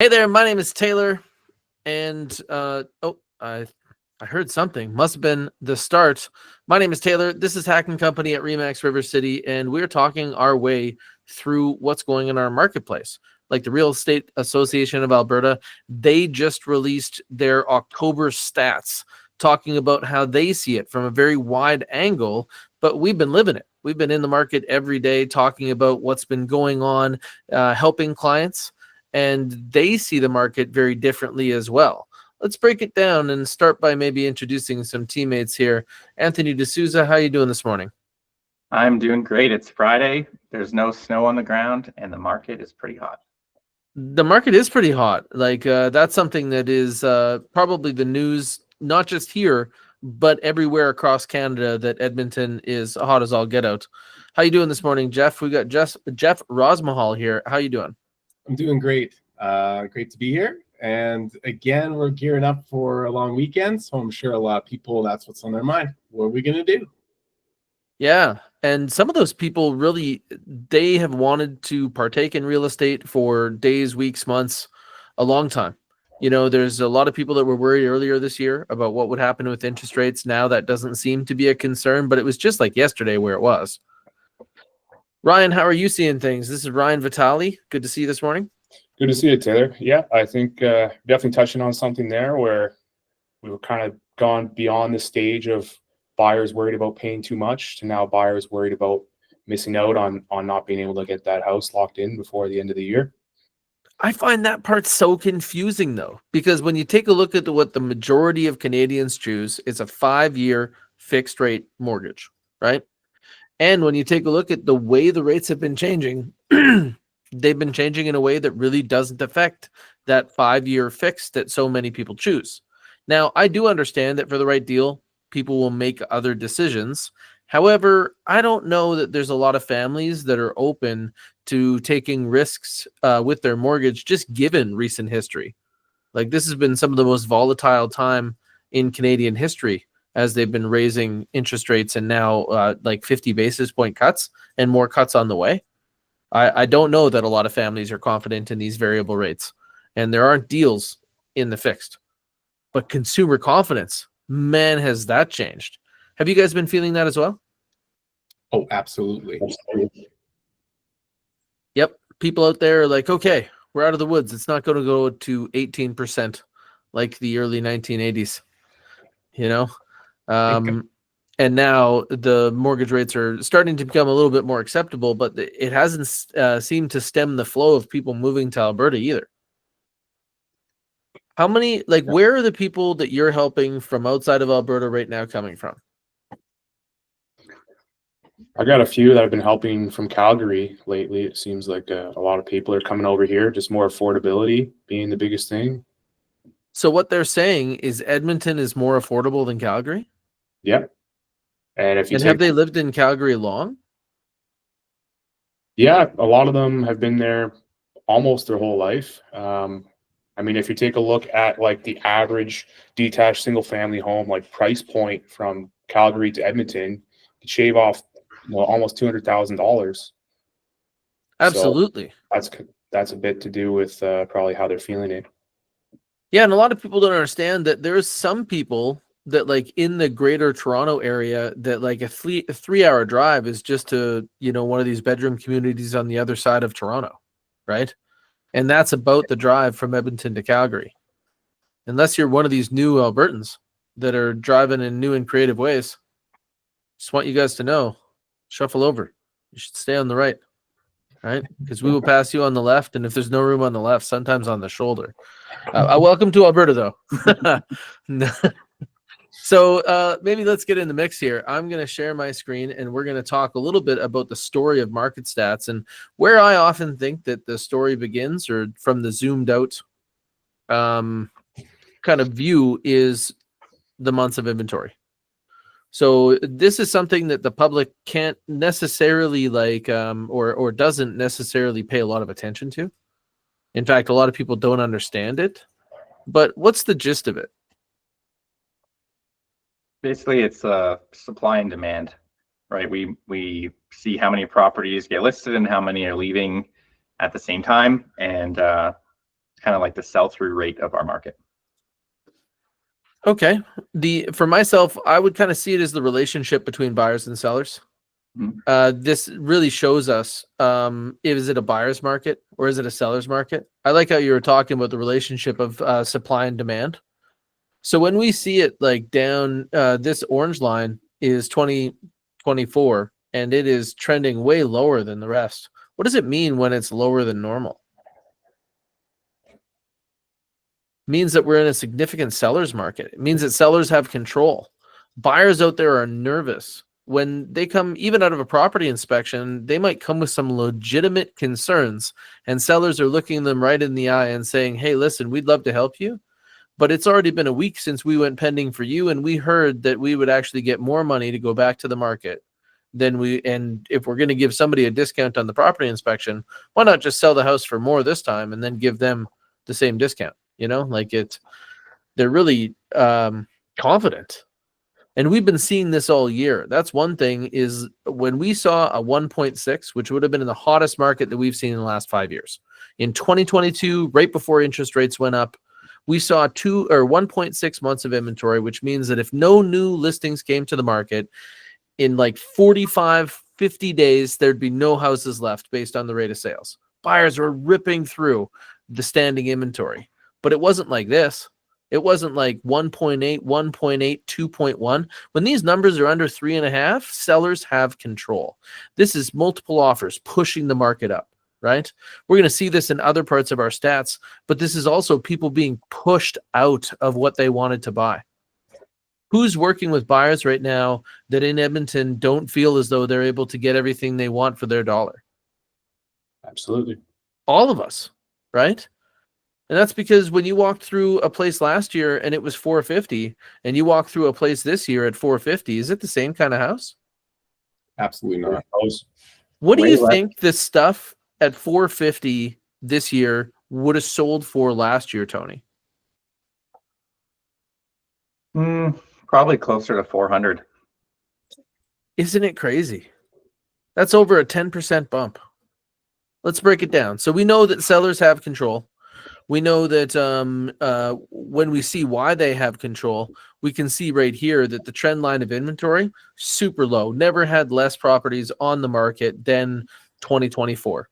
Hey there, my name is Taylor, and I heard something. Must have been the start. My name is Taylor. This is Hack and Company at Remax River City, and we're talking our way through what's going in our marketplace. Like the Real Estate Association of Alberta, they just released their October stats, talking about how they see it from a very wide angle. But we've been living it. We've been in the market every day, talking about what's been going on, helping clients, and they see the market very differently as well. Let's break it down and start by maybe introducing some teammates here. Anthony D'Souza, how you doing this morning? I'm doing great. It's Friday. There's no snow on the ground, and the market is pretty hot. The market is pretty hot. That's something that is probably the news, not just here, but everywhere across Canada, that Edmonton is hot as all get out. How you doing this morning, Jeff? We got Jeff Rosmahal here. How you doing? I'm doing great. Great to be here. And again, we're gearing up for a long weekend, so I'm sure a lot of people, that's what's on their mind. What are we going to do? Yeah. And some of those people really, they have wanted to partake in real estate for days, weeks, months, a long time. You know, there's a lot of people that were worried earlier this year about what would happen with interest rates. Now that doesn't seem to be a concern, but it was just like yesterday where it was. Ryan, how are you seeing things? This is Ryan Vitale. Good to see you this morning. Good to see you, Taylor. Yeah, I think definitely touching on something there where we were kind of gone beyond the stage of buyers worried about paying too much to now buyers worried about missing out on not being able to get that house locked in before the end of the year. I find that part so confusing, though, because when you take a look at what the majority of Canadians choose, it's a 5-year fixed rate mortgage, right? And when you take a look at the way the rates have been changing, they've been changing in a way that really doesn't affect that 5-year fix that so many people choose. Now, I do understand that for the right deal, people will make other decisions. However, I don't know that there's a lot of families that are open to taking risks with their mortgage, just given recent history. Like, this has been some of the most volatile time in Canadian history, as they've been raising interest rates and now like 50 basis point cuts and more cuts on the way. I don't know that a lot of families are confident in these variable rates, and there aren't deals in the fixed. But consumer confidence, man, has that changed. Have you guys been feeling that as well? Oh, absolutely. Yep. People out there are like, okay, we're out of the woods. It's not going to go to 18% like the early 1980s, you know? And now the mortgage rates are starting to become a little bit more acceptable, but it hasn't seemed to stem the flow of people moving to Alberta either. How many, where are the people that you're helping from outside of Alberta right now coming from? I got a few that I've been helping from Calgary lately. It seems like a lot of people are coming over here, just more affordability being the biggest thing. So what they're saying is Edmonton is more affordable than Calgary? Yeah. And have they lived in Calgary long? Yeah, a lot of them have been there almost their whole life. I mean, if you take a look at like the average detached single family home, like price point from Calgary to Edmonton, you shave off almost $200,000. Absolutely. So that's a bit to do with probably how they're feeling it. Yeah, and a lot of people don't understand that there's some people that like in the greater Toronto area that like a 3-hour drive is just to, one of these bedroom communities on the other side of Toronto, right? And that's about the drive from Edmonton to Calgary. Unless you're one of these new Albertans that are driving in new and creative ways. Just want you guys to know, shuffle over. You should stay on the right, right? Because we will pass you on the left, and if there's no room on the left, sometimes on the shoulder. Welcome to Alberta, though. So maybe let's get in the mix here. I'm going to share my screen, and we're going to talk a little bit about the story of market stats and where I often think that the story begins, or from the zoomed out kind of view, is the months of inventory. So this is something that the public can't necessarily or doesn't necessarily pay a lot of attention to. In fact, a lot of people don't understand it. But what's the gist of it? Basically, it's supply and demand, right? We see how many properties get listed and how many are leaving at the same time, and kind of like the sell-through rate of our market. Okay. For myself, I would kind of see it as the relationship between buyers and sellers. This really shows us, is it a buyer's market or is it a seller's market? I like how you were talking about the relationship of supply and demand. So when we see it like down, this orange line is 2024 and it is trending way lower than the rest. What does it mean when it's lower than normal? Means that we're in a significant seller's market. It means that sellers have control. Buyers out there are nervous. When they come even out of a property inspection, they might come with some legitimate concerns, and sellers are looking them right in the eye and saying, hey, listen, we'd love to help you, but it's already been a week since we went pending for you, and we heard that we would actually get more money to go back to the market and if we're going to give somebody a discount on the property inspection, why not just sell the house for more this time and then give them the same discount? Like they're really confident. And we've been seeing this all year. That's one thing, is when we saw a 1.6, which would have been in the hottest market that we've seen in the last 5 years. In 2022, right before interest rates went up, we saw 1.6 months of inventory, which means that if no new listings came to the market in like 45, 50 days, there'd be no houses left based on the rate of sales. Buyers were ripping through the standing inventory. But it wasn't like this. It wasn't like 1.8, 1.8, 2.1. When these numbers are under 3.5, sellers have control. This is multiple offers pushing the market up, right? We're going to see this in other parts of our stats, but this is also people being pushed out of what they wanted to buy. Who's working with buyers right now that in Edmonton don't feel as though they're able to get everything they want for their dollar? Absolutely. All of us, right? And that's because when you walked through a place last year and it was $450, and you walk through a place this year at $450, is it the same kind of house? Absolutely not. What do Way you less. think this stuff at $450 this year would have sold for last year, Tony? Probably closer to 400. Isn't it crazy? That's over a 10% bump. Let's break it down. So we know that sellers have control. We know that when we see why they have control, we can see right here that the trend line of inventory, super low. Never had less properties on the market than 2024.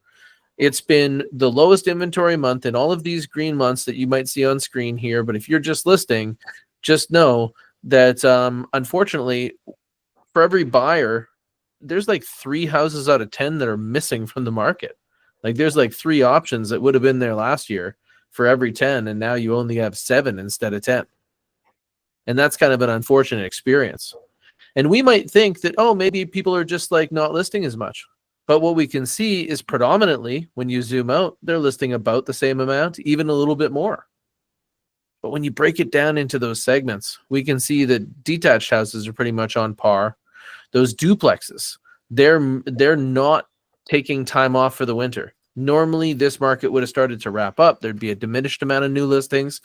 It's been the lowest inventory month in all of these green months that you might see on screen here. But if you're just listing, just know that unfortunately, for every buyer, there's like 3 houses out of 10 that are missing from the market. Like there's like 3 options that would have been there last year for every 10, and now you only have 7 instead of 10. And that's kind of an unfortunate experience. And we might think that, oh, maybe people are just like not listing as much. But what we can see is predominantly, when you zoom out, they're listing about the same amount, even a little bit more. But when you break it down into those segments, we can see that detached houses are pretty much on par. Those duplexes, they're not taking time off for the winter. Normally, this market would have started to wrap up. There'd be a diminished amount of new listings,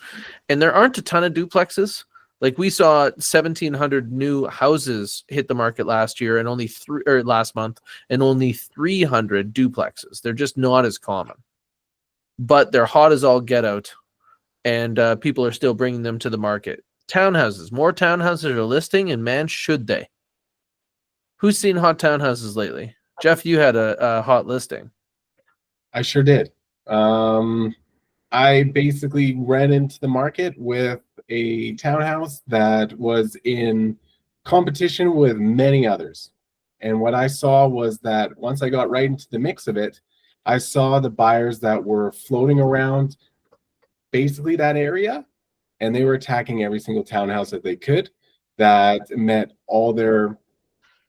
and there aren't a ton of duplexes. Like we saw 1,700 new houses hit the market last year, and only last month, and only 300 duplexes. They're just not as common, but they're hot as all get out, and people are still bringing them to the market. Townhouses, more townhouses are listing, and man, should they. Who's seen hot townhouses lately? Jeff, you had a hot listing. I sure did. I basically ran into the market with a townhouse that was in competition with many others. And what I saw was that once I got right into the mix of it, I saw the buyers that were floating around basically that area, and they were attacking every single townhouse that they could that met all their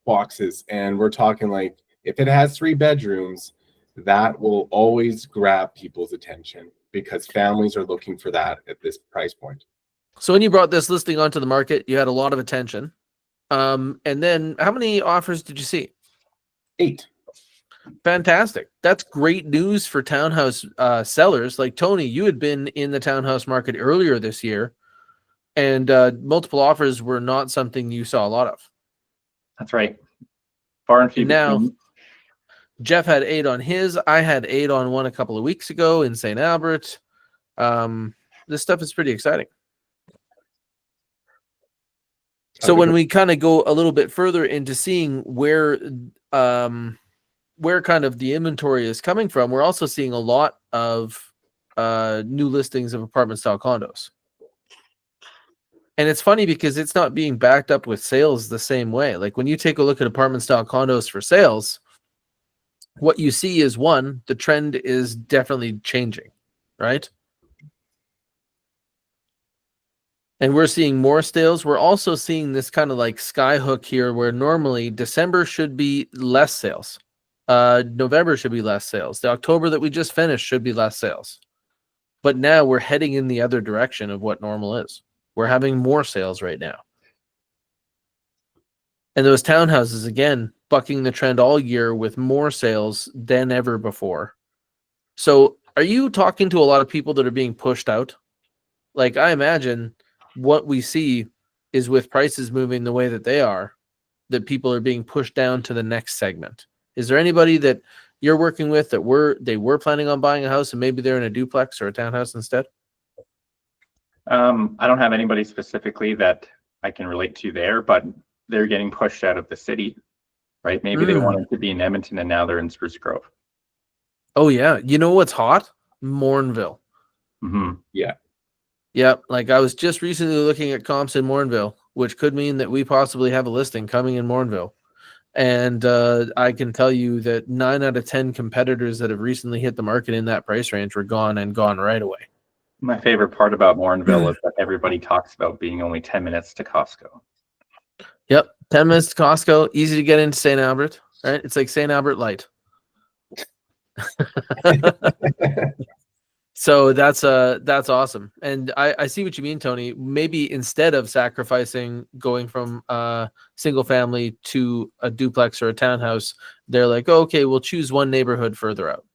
boxes. And we're talking like, if it has 3 bedrooms, that will always grab people's attention because families are looking for that at this price point. So when you brought this listing onto the market, you had a lot of attention. And then how many offers did you see? 8. Fantastic. That's great news for townhouse sellers. Like Tony, you had been in the townhouse market earlier this year, and multiple offers were not something you saw a lot of. That's right. Far and few Now, between. Jeff had 8 on his. I had 8 on one a couple of weeks ago in St. Albert. This stuff is pretty exciting. So when we kind of go a little bit further into seeing where kind of the inventory is coming from, we're also seeing a lot of new listings of apartment style condos. And it's funny because it's not being backed up with sales the same way. Like when you take a look at apartment style condos for sales, what you see is one, the trend is definitely changing, right? And we're seeing more sales. We're also seeing this kind of like skyhook here where normally December should be less sales. November should be less sales. The October that we just finished should be less sales. But now we're heading in the other direction of what normal is. We're having more sales right now. And those townhouses, again, bucking the trend all year with more sales than ever before. So are you talking to a lot of people that are being pushed out? Like I imagine what we see is with prices moving the way that they are, that people are being pushed down to the next segment. Is there anybody that you're working with that they were planning on buying a house and maybe they're in a duplex or a townhouse instead? I don't have anybody specifically that I can relate to there, but they're getting pushed out of the city, right? Maybe they wanted to be in Edmonton and now they're in Spruce Grove. Oh yeah. You know what's hot? Morinville. Mm-hmm. Yeah. Yeah. Like I was just recently looking at comps in Morinville, which could mean that we possibly have a listing coming in Morinville. And I can tell you that 9 out of 10 competitors that have recently hit the market in that price range were gone right away. My favorite part about Morinville is that everybody talks about being only 10 minutes to Costco. Yep. 10 minutes to Costco, easy to get into St. Albert, right? It's like St. Albert light. So that's awesome. And I see what you mean, Tony. Maybe instead of sacrificing going from single family to a duplex or a townhouse, they're like, oh, okay, we'll choose one neighborhood further out.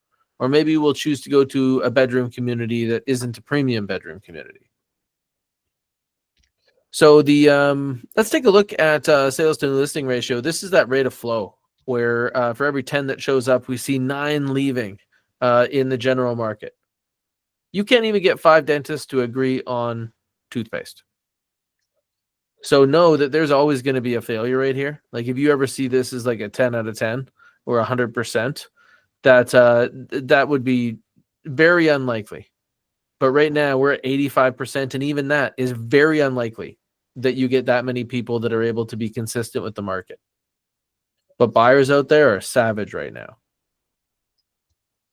Or maybe we'll choose to go to a bedroom community that isn't a premium bedroom community. So let's take a look at sales to new listing ratio. This is that rate of flow where for every 10 that shows up, we see 9 leaving in the general market. You can't even get 5 dentists to agree on toothpaste. So know that there's always going to be a failure rate here. Like if you ever see this as like a 10 out of 10 or 100%, that would be very unlikely. But right now we're at 85%, and even that is very unlikely that you get that many people that are able to be consistent with the market. But buyers out there are savage right now.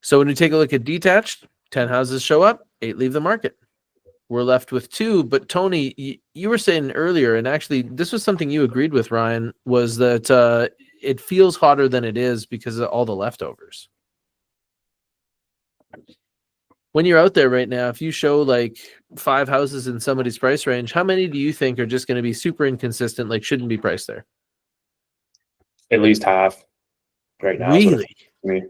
So when you take a look at detached, 10 houses show up, 8 leave the market. We're left with 2. But Tony, you were saying earlier, and actually this was something you agreed with, Ryan, was that it feels hotter than it is because of all the leftovers. When you're out there right now, if you show like 5 houses in somebody's price range, how many do you think are just going to be super inconsistent, like shouldn't be priced there? At least half right now. Really?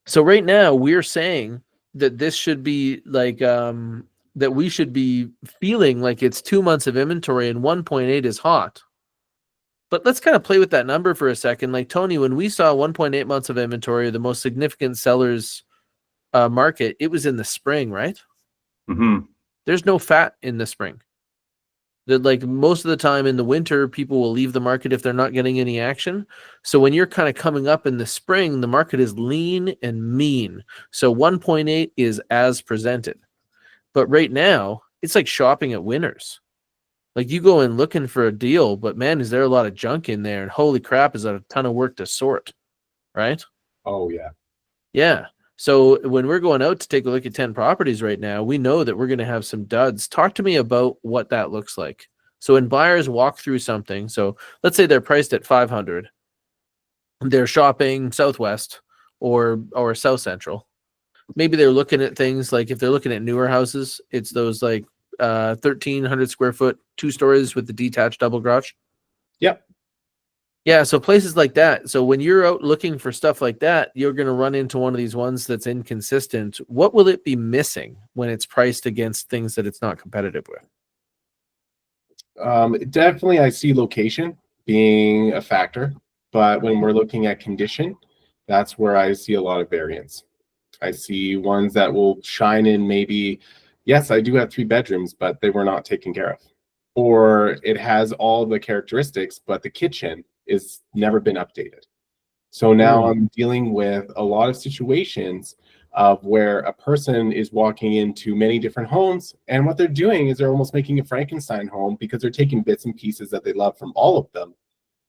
So right now we're saying that this should be like that we should be feeling like it's 2 months of inventory and 1.8 is hot. But let's kind of play with that number for a second. Like Tony, when we saw 1.8 months of inventory, the most significant sellers market, it was in the spring, right? Mm-hmm. There's no fat in the spring. That like most of the time in the winter, people will leave the market if they're not getting any action. So when you're kind of coming up in the spring, the market is lean and mean. So 1.8 is as presented. But right now, it's like shopping at Winners. Like you go in looking for a deal, but man, is there a lot of junk in there? And holy crap, is that a ton of work to sort, right? Oh, yeah. Yeah. So when we're going out to take a look at 10 properties right now, we know that we're going to have some duds. Talk to me about what that looks like. So when buyers walk through something, so let's say they're priced at 500, they're shopping Southwest or South Central. Maybe they're looking at things like if they're looking at newer houses, it's those like 1,300 square foot, 2 stories with the detached double garage. Yep. Yeah, so places like that. So when you're out looking for stuff like that, you're going to run into one of these ones that's inconsistent. What will it be missing when it's priced against things that it's not competitive with? Definitely, I see location being a factor, but when we're looking at condition, that's where I see a lot of variance. I see ones that will shine in maybe, yes, I do have 3 bedrooms, but they were not taken care of. Or it has all the characteristics, but the kitchen is never been updated. So now I'm dealing with a lot of situations of where a person is walking into many different homes, and what they're doing is they're almost making a Frankenstein home because they're taking bits and pieces that they love from all of them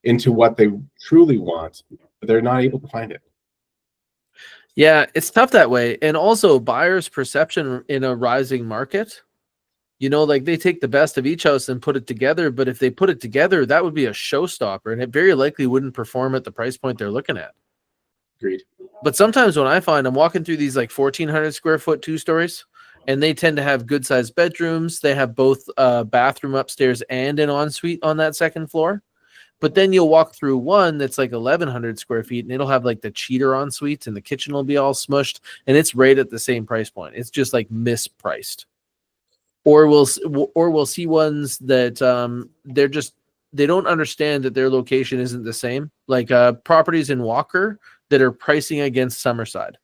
into what they truly want, but they're not able to find it. Yeah, it's tough that way. And also buyers' perception in a rising market, you know, like they take the best of each house and put it together. But if they put it together, that would be a showstopper, and it very likely wouldn't perform at the price point they're looking at. Agreed. But sometimes when I find I'm walking through these like 1,400 square foot 2-stories, and they tend to have good sized bedrooms. They have both a bathroom upstairs and an ensuite on that second floor. But then you'll walk through one that's like 1,100 square feet, and it'll have like the cheater ensuite, and the kitchen will be all smushed, and it's right at the same price point. It's just like mispriced. Or we'll see ones that they don't understand that their location isn't the same. Like properties in Walker that are pricing against Summerside.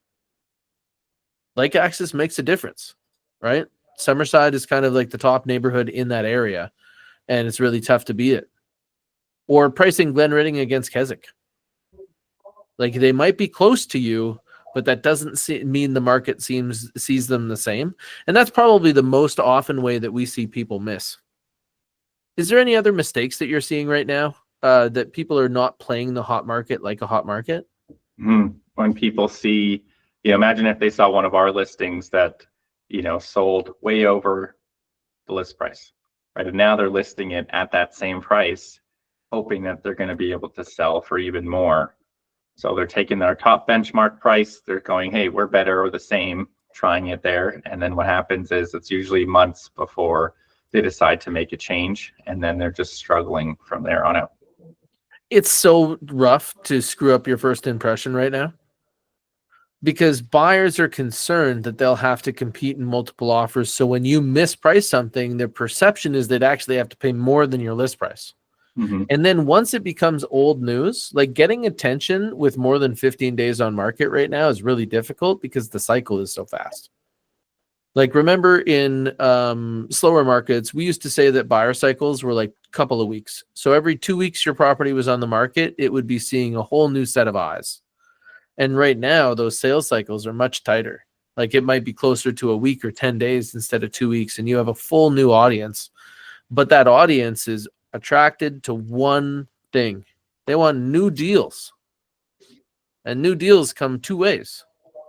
Like Axis makes a difference, right? Summerside is kind of like the top neighborhood in that area, and it's really tough to beat it. Or pricing Glenridding against Keswick. Like they might be close to you, but that doesn't mean the market sees them the same. And that's probably the most often way that we see people miss. Is there any other mistakes that you're seeing right now that people are not playing the hot market like a hot market? When people see, imagine if they saw one of our listings that, sold way over the list price, right? And now they're listing it at that same price, hoping that they're going to be able to sell for even more. So they're taking their top benchmark price. They're going, hey, we're better or the same, trying it there. And then what happens is it's usually months before they decide to make a change. And then they're just struggling from there on out. It's so rough to screw up your first impression right now, because buyers are concerned that they'll have to compete in multiple offers. So when you misprice something, their perception is they'd actually have to pay more than your list price. And then once it becomes old news, like getting attention with more than 15 days on market right now is really difficult because the cycle is so fast. Like remember in slower markets, we used to say that buyer cycles were like a couple of weeks. So every 2 weeks your property was on the market, it would be seeing a whole new set of eyes. And right now those sales cycles are much tighter. Like it might be closer to a week or 10 days instead of 2 weeks, and you have a full new audience. But that audience is attracted to one thing. They want new deals. And new deals come 2 ways.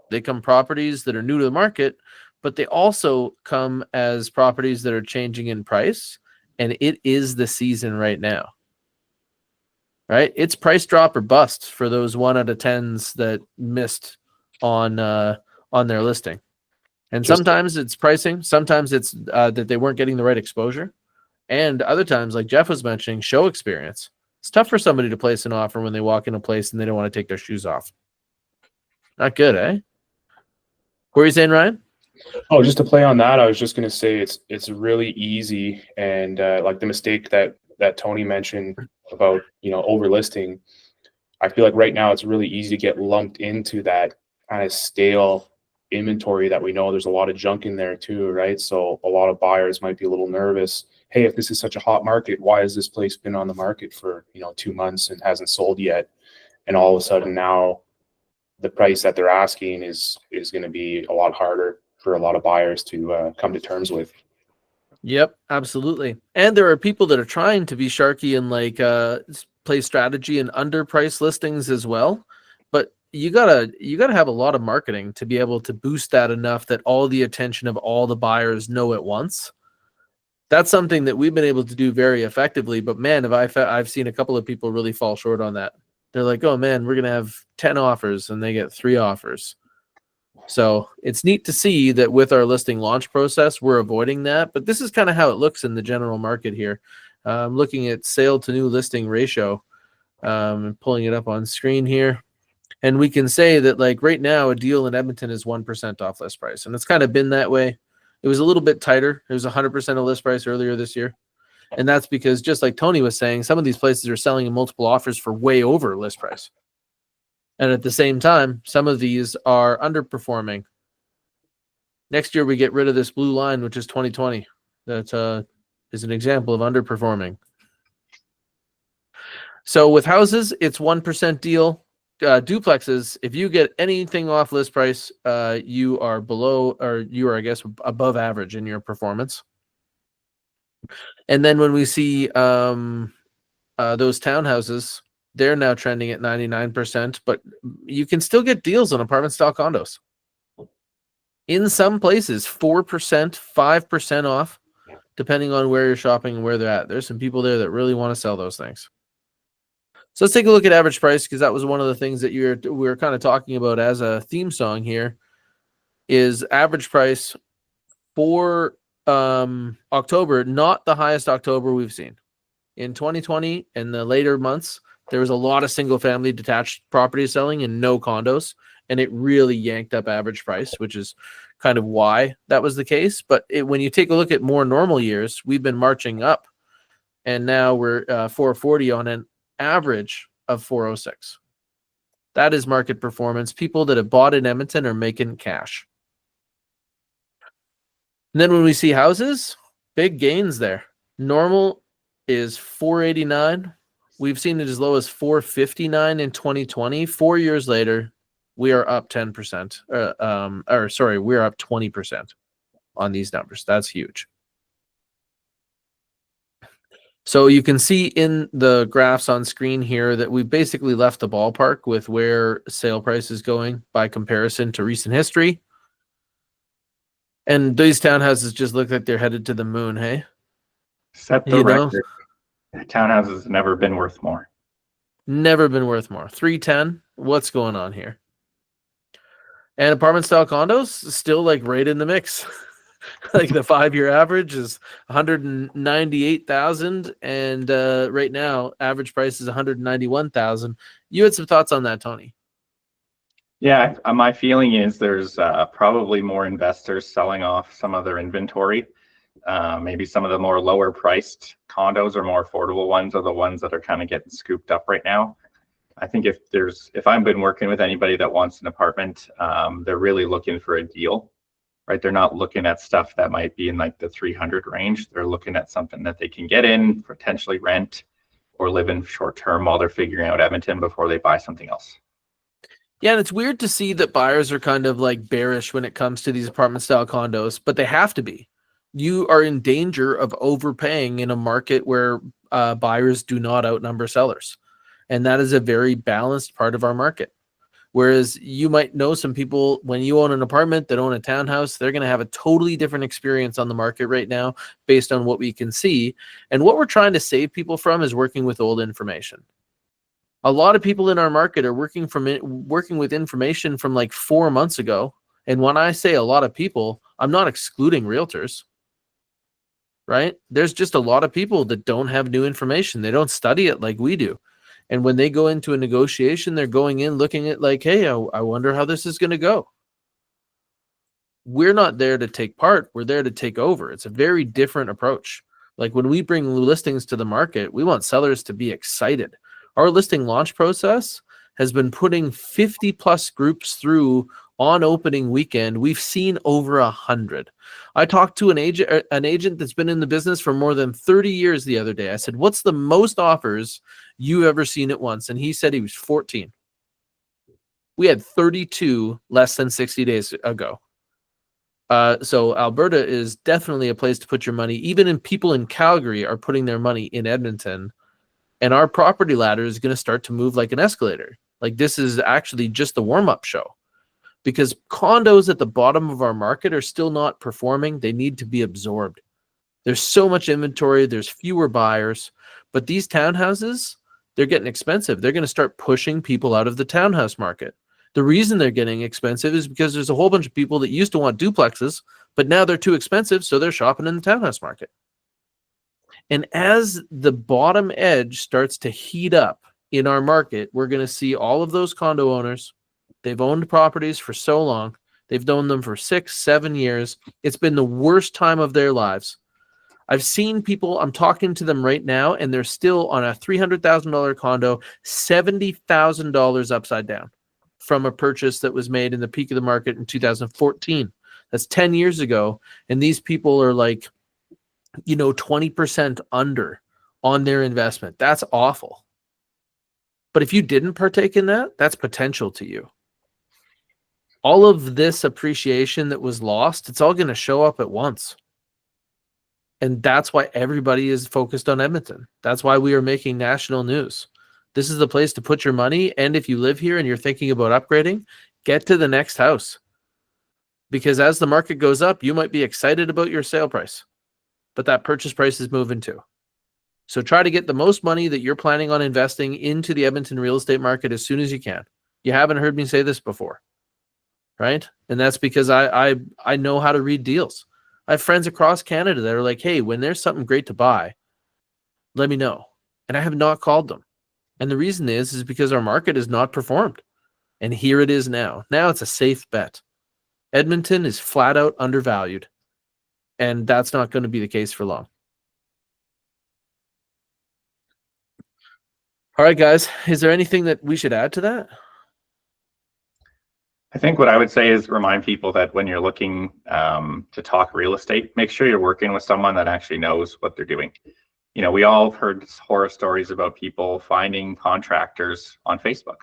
They come properties that are new to the market, but they also come as properties that are changing in price. And it is the season right now. Right? It's price drop or bust for those 1 out of 10s that missed on their listing. And sometimes it's pricing. Sometimes it's that they weren't getting the right exposure. And other times, like Jeff was mentioning, show experience. It's tough for somebody to place an offer when they walk in a place and they don't want to take their shoes off. Not good, eh? What were you saying, Ryan? Oh, just to play on that, I was just going to say it's really easy, and like the mistake that Tony mentioned about overlisting. I feel like right now it's really easy to get lumped into that kind of stale inventory that we know there's a lot of junk in there too, right? So a lot of buyers might be a little nervous. Hey, if this is such a hot market, why has this place been on the market for 2 months and hasn't sold yet? And all of a sudden now the price that they're asking is going to be a lot harder for a lot of buyers to come to terms with. Yep, absolutely. And there are people that are trying to be sharky and like play strategy and underprice listings as well. But you gotta have a lot of marketing to be able to boost that enough that all the attention of all the buyers know at once. That's something that we've been able to do very effectively. But man, I've seen a couple of people really fall short on that. They're like, oh man, we're gonna have 10 offers and they get 3 offers. So it's neat to see that with our listing launch process, we're avoiding that. But this is kind of how it looks in the general market here. I'm looking at sale to new listing ratio, and pulling it up on screen here. And we can say that like right now, a deal in Edmonton is 1% off list price. And it's kind of been that way. It was a little bit tighter. It was 100% of list price earlier this year. And that's because, just like Tony was saying, some of these places are selling in multiple offers for way over list price. And at the same time, some of these are underperforming. Next year, we get rid of this blue line, which is 2020. That is an example of underperforming. So with houses, it's 1% deal. Duplexes, if you get anything off list price, you are below, or you are, I guess, above average in your performance. And then when we see those townhouses, they're now trending at 99%, but you can still get deals on apartment style condos. In some places, 4%, 5% off, depending on where you're shopping and where they're at. There's some people there that really want to sell those things. So let's take a look at average price, because that was one of the things that we were kind of talking about as a theme song here, is average price for October, not the highest October we've seen. In 2020 and the later months, there was a lot of single family detached properties selling and no condos, and it really yanked up average price, which is kind of why that was the case. But when you take a look at more normal years, we've been marching up, and now we're 440 on an average of 406. That is market performance. People that have bought in Edmonton are making cash. And then when we see houses, big gains there. Normal is 489. We've seen it as low as 459 in 2020. 4 years later, we are up 10%. We're up 20% on these numbers. That's huge. So you can see in the graphs on screen here that we basically left the ballpark with where sale price is going by comparison to recent history. And these townhouses just look like they're headed to the moon, hey? Set the record. Townhouses have never been worth more. Never been worth more. 310. What's going on here? And apartment style condos still like right in the mix. Like the 5-year average is 198,000, and right now average price is 191,000. You had some thoughts on that, Tony? Yeah, my feeling is there's probably more investors selling off some of their inventory. Maybe some of the more lower priced condos or more affordable ones are the ones that are kind of getting scooped up right now. I think if I've been working with anybody that wants an apartment, they're really looking for a deal, right? They're not looking at stuff that might be in like the 300 range. They're looking at something that they can get in, potentially rent, or live in short term while they're figuring out Edmonton before they buy something else. Yeah, and it's weird to see that buyers are kind of like bearish when it comes to these apartment style condos, but they have to be. You are in danger of overpaying in a market where buyers do not outnumber sellers. And that is a very balanced part of our market. Whereas you might know some people, when you own an apartment that own a townhouse, they're going to have a totally different experience on the market right now based on what we can see. And what we're trying to save people from is working with old information. A lot of people in our market are working with information from like 4 months ago. And when I say a lot of people, I'm not excluding realtors, right? There's just a lot of people that don't have new information. They don't study it like we do. And when they go into a negotiation, they're going in looking at like, hey, I wonder how this is going to go. We're not there to take part. We're there to take over. It's a very different approach. Like when we bring listings to the market, we want sellers to be excited. Our listing launch process has been putting 50 plus groups through on opening weekend. We've seen over 100. I talked to an agent that's been in the business for more than 30 years the other day. I said, what's the most offers you ever seen at once? And he said he was 14. We had 32 less than 60 days ago. So Alberta is definitely a place to put your money. Even people in Calgary are putting their money in Edmonton. And our property ladder is going to start to move like an escalator. Like this is actually just the warm-up show. Because condos at the bottom of our market are still not performing. They need to be absorbed. There's so much inventory. There's fewer buyers. But these townhouses, they're getting expensive. They're going to start pushing people out of the townhouse market. The reason they're getting expensive is because there's a whole bunch of people that used to want duplexes, but now they're too expensive, so they're shopping in the townhouse market. And as the bottom edge starts to heat up in our market, we're going to see all of those condo owners. They've owned properties for so long. They've owned them for 6, 7 years. It's been the worst time of their lives. I've seen people, I'm talking to them right now, and they're still on a $300,000 condo, $70,000 upside down. from a purchase that was made in the peak of the market in 2014. That's 10 years ago. And these people are like, 20% under on their investment. That's awful. But if you didn't partake in that, that's potential to you. All of this appreciation that was lost, it's all going to show up at once. And that's why everybody is focused on Edmonton. That's why we are making national news. This is the place to put your money. And if you live here and you're thinking about upgrading, get to the next house. Because as the market goes up, you might be excited about your sale price, but that purchase price is moving too. So try to get the most money that you're planning on investing into the Edmonton real estate market as soon as you can. You haven't heard me say this before, right? And that's because I know how to read deals. I have friends across Canada that are like, hey, when there's something great to buy, let me know. And I have not called them. And the reason is because our market has not performed. And here it is now. Now it's a safe bet. Edmonton is flat out undervalued. And that's not going to be the case for long. All right, guys. Is there anything that we should add to that? I think what I would say is remind people that when you're looking to talk real estate, make sure you're working with someone that actually knows what they're doing. We all have heard horror stories about people finding contractors on Facebook,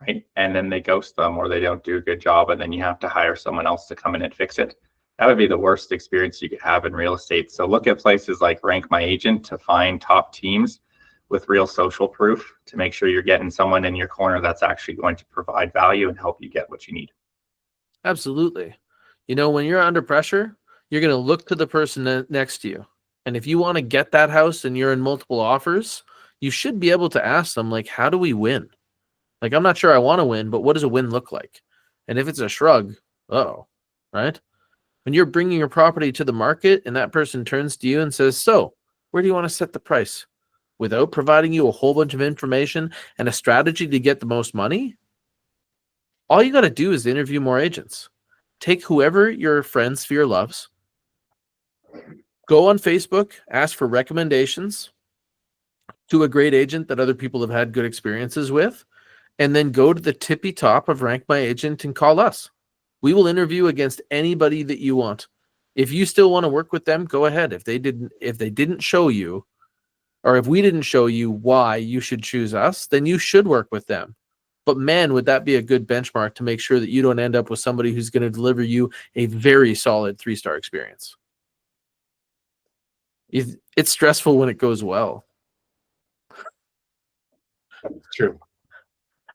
right? And then they ghost them or they don't do a good job, and then you have to hire someone else to come in and fix it. That would be the worst experience you could have in real estate. So look at places like Rank My Agent to find top teams with real social proof to make sure you're getting someone in your corner that's actually going to provide value and help you get what you need. Absolutely. When you're under pressure, you're going to look to the person next to you. And if you want to get that house and you're in multiple offers, you should be able to ask them, like, how do we win? Like, I'm not sure I want to win, but what does a win look like? And if it's a shrug, right? When you're bringing your property to the market and that person turns to you and says, so where do you want to set the price? Without providing you a whole bunch of information and a strategy to get the most money, all you got to do is interview more agents. Take whoever your friend sphere loves, go on Facebook, ask for recommendations to a great agent that other people have had good experiences with, and then go to the tippy top of Rank My Agent and call us. We will interview against anybody that you want. If you still want to work with them, go ahead. If they didn't show you, or if we didn't show you why you should choose us, then you should work with them. But man, would that be a good benchmark to make sure that you don't end up with somebody who's going to deliver you a very solid 3-star experience. It's stressful when it goes well. True.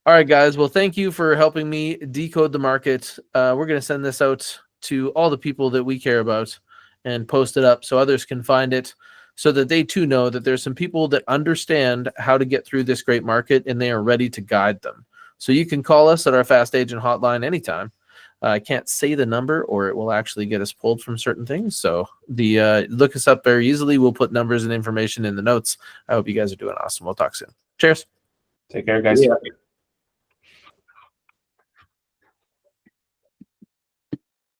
All right, guys. Well, thank you for helping me decode the market. We're going to send this out to all the people that we care about and post it up so others can find it, so that they too know that there's some people that understand how to get through this great market and they are ready to guide them. So you can call us at our Fast Agent hotline anytime. I can't say the number or it will actually get us pulled from certain things. So look us up very easily. We'll put numbers and information in the notes. I hope you guys are doing awesome. We'll talk soon. Cheers. Take care, guys. Yeah.